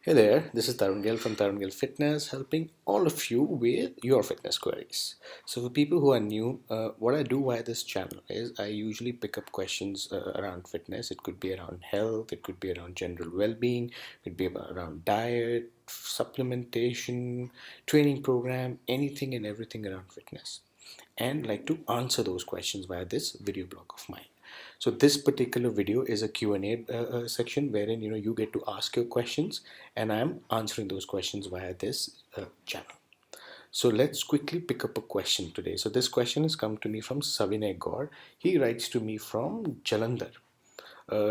Hey there, this is Tarun Gill from Tarun Gill Fitness, helping all of you with your fitness queries. So, for people who are new, what I do via this channel is I usually pick up questions around fitness. It could be around health, it could be around general well being, it could be around diet, supplementation, training program, anything and everything around fitness. And like to answer those questions via this video blog of mine. So this particular video is a Q&A section wherein you get to ask your questions and I'm answering those questions via this channel. So let's quickly pick up a question today. So this question has come to me from Savina. He writes to me from Jalandhar.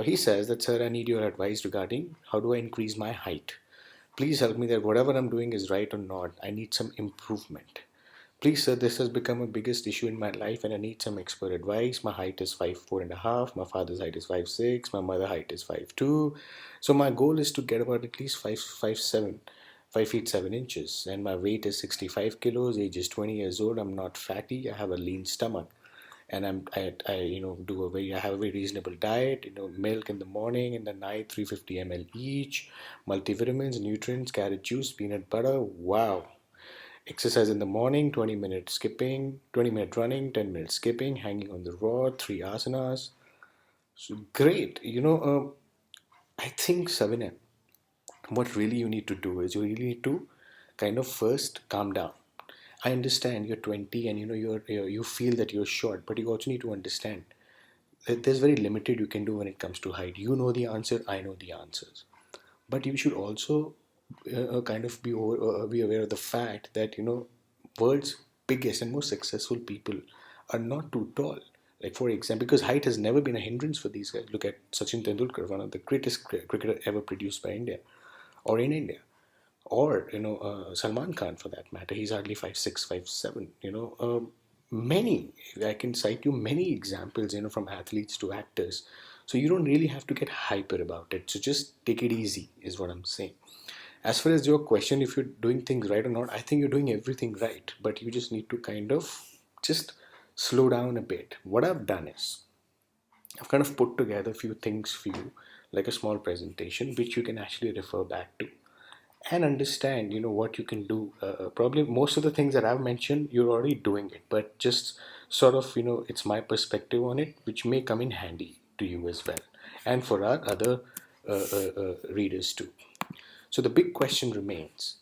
He says that, sir, I need your advice regarding how do I increase my height. Please help me that whatever I'm doing is right or not. I need some improvement. Please, sir, this has become a biggest issue in my life and I need some expert advice. My height is 5'4.5", my father's height is 5'6", my mother height is 5'2". So my goal is to get about at least 5 feet 7 inches, and my weight is 65 kilos, age is 20 years old. I'm not fatty, I have a lean stomach, and I do I have a very reasonable diet, milk in the morning, in the night, 350 ml each, multivitamins, nutrients, carrot juice, peanut butter. Wow. Exercise in the morning, 20 minutes skipping, 20 minute running, 10 minutes skipping, hanging on the rod, 3 asanas. So great. I think, Savina, what really you need to do is you really need to kind of first calm down. I understand you're 20 and you feel that you're short, but you also need to understand that there's very limited you can do when it comes to height. You know the answer, I know the answers. But you should also kind of be aware of the fact that world's biggest and most successful people are not too tall. Like, for example, because height has never been a hindrance for these guys. Look at Sachin Tendulkar, one of the greatest cricketer ever produced by India or in India, or Salman Khan for that matter. He's hardly 5'6", 5'7". Many, I can cite you many examples, from athletes to actors. So you don't really have to get hyper about it. So just take it easy, is what I'm saying. As far as your question, if you're doing things right or not, I think you're doing everything right, but you just need to kind of just slow down a bit. What I've done is I've kind of put together a few things for you, like a small presentation, which you can actually refer back to and understand what you can do. Probably most of the things that I've mentioned you're already doing it, but just sort of it's my perspective on it which may come in handy to you as well, and for our other readers too. So the big question remains,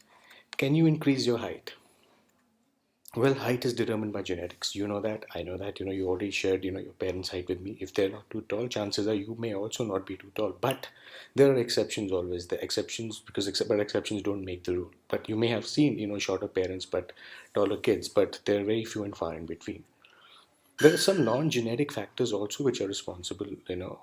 can you increase your height? Well, height is determined by genetics. You know that. I know that. You already shared, your parents' height with me. If they're not too tall, chances are you may also not be too tall. But there are exceptions always. The exceptions, because but exceptions don't make the rule. But you may have seen, shorter parents but taller kids. But they're very few and far in between. There are some non-genetic factors also which are responsible,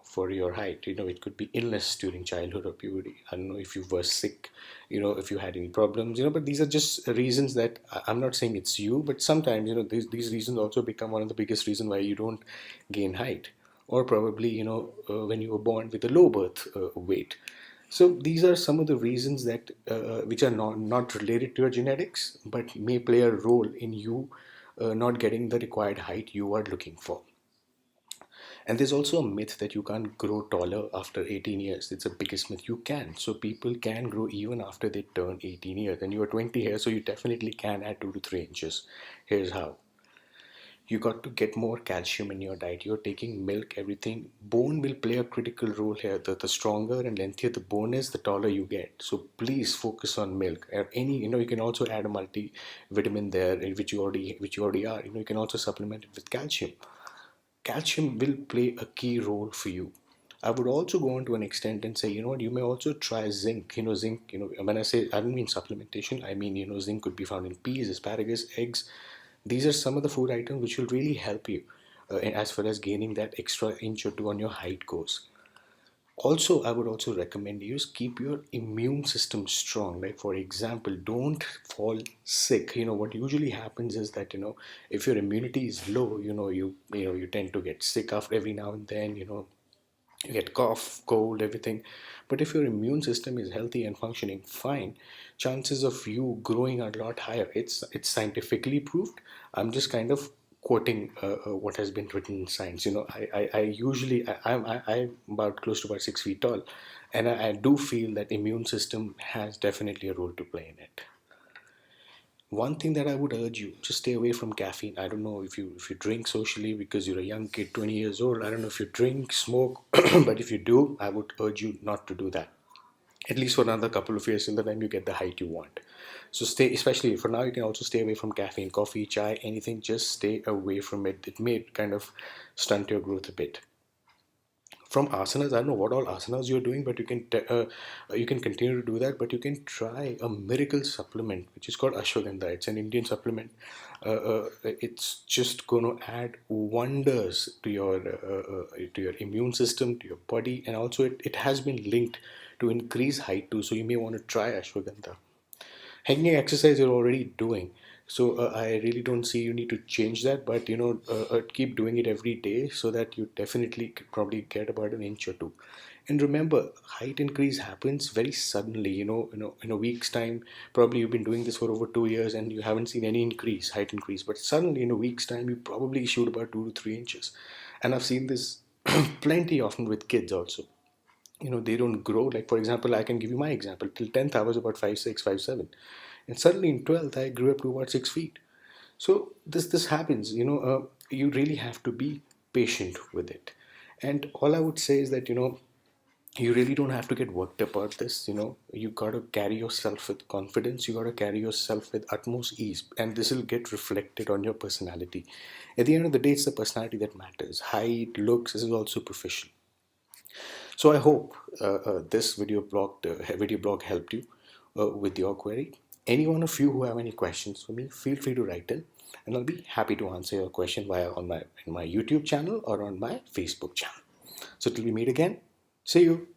for your height. It could be illness during childhood or puberty. I don't know if you were sick, if you had any problems, but these are just reasons that I'm not saying it's you, but sometimes, these reasons also become one of the biggest reasons why you don't gain height. Or probably, when you were born with a low birth weight. So these are some of the reasons that which are not related to your genetics, but may play a role in you not getting the required height you are looking for. And there's also a myth that you can't grow taller after 18 years. It's the biggest myth. You can. So people can grow even after they turn 18 years. And you are 20 here, so you definitely can add 2 to 3 inches. Here's how. You got to get more calcium in your diet. You're taking milk, everything. Bone will play a critical role here. The stronger and lengthier the bone is, the taller you get. So please focus on milk. Any, you can also add a multivitamin there, which you already are. You can also supplement it with calcium. Calcium will play a key role for you. I would also go on to an extent and say, what, you may also try zinc. Zinc, when I say, I don't mean supplementation, I mean, zinc could be found in peas, asparagus, eggs. These are some of the food items which will really help you as far as gaining that extra inch or two on your height goes. Also, I would also recommend you keep your immune system strong. Like, for example, don't fall sick. What usually happens is that if your immunity is low, you tend to get sick after every now and then. You get cough, cold, everything. But if your immune system is healthy and functioning fine, chances of you growing are a lot higher. It's scientifically proved. I'm just kind of quoting what has been written in science. I usually I'm about close to about 6 feet tall, and I do feel that immune system has definitely a role to play in it. One thing that I would urge you, just stay away from caffeine. I don't know if you drink socially because you're a young kid, 20 years old. I don't know if you drink, smoke, but if you do, I would urge you not to do that. At least for another couple of years, till the time you get the height you want. So stay, especially for now, you can also stay away from caffeine, coffee, chai, anything. Just stay away from it. It may kind of stunt your growth a bit. From asanas, I don't know what all asanas you're doing, but you can continue to do that. But you can try a miracle supplement which is called ashwagandha. It's an Indian supplement. It's just going to add wonders to your immune system, to your body, and also it has been linked to increase height too. So you may want to try ashwagandha. Hanging exercise you're already doing, so I really don't see you need to change that, but keep doing it every day so that you definitely could probably get about an inch or two. And remember, height increase happens very suddenly. In a week's time, probably you've been doing this for over 2 years and you haven't seen any height increase, but suddenly in a week's time you probably shoot about 2 to 3 inches. And I've seen this plenty often with kids also. They don't grow. Like, for example, I can give you my example. Till 10th I was about 5'6", 5'7", and suddenly in 12th I grew up to about 6 feet. So this happens. You really have to be patient with it. And all I would say is that you really don't have to get worked up about this. You got to carry yourself with confidence. You got to carry yourself with utmost ease, and this will get reflected on your personality. At the end of the day, it's the personality that matters. Height, looks, this is all superficial. So I hope this video blog helped you with your query. Any one of you who have any questions for me, feel free to write in, and I'll be happy to answer your question via in my YouTube channel or on my Facebook channel. So till we meet again, see you.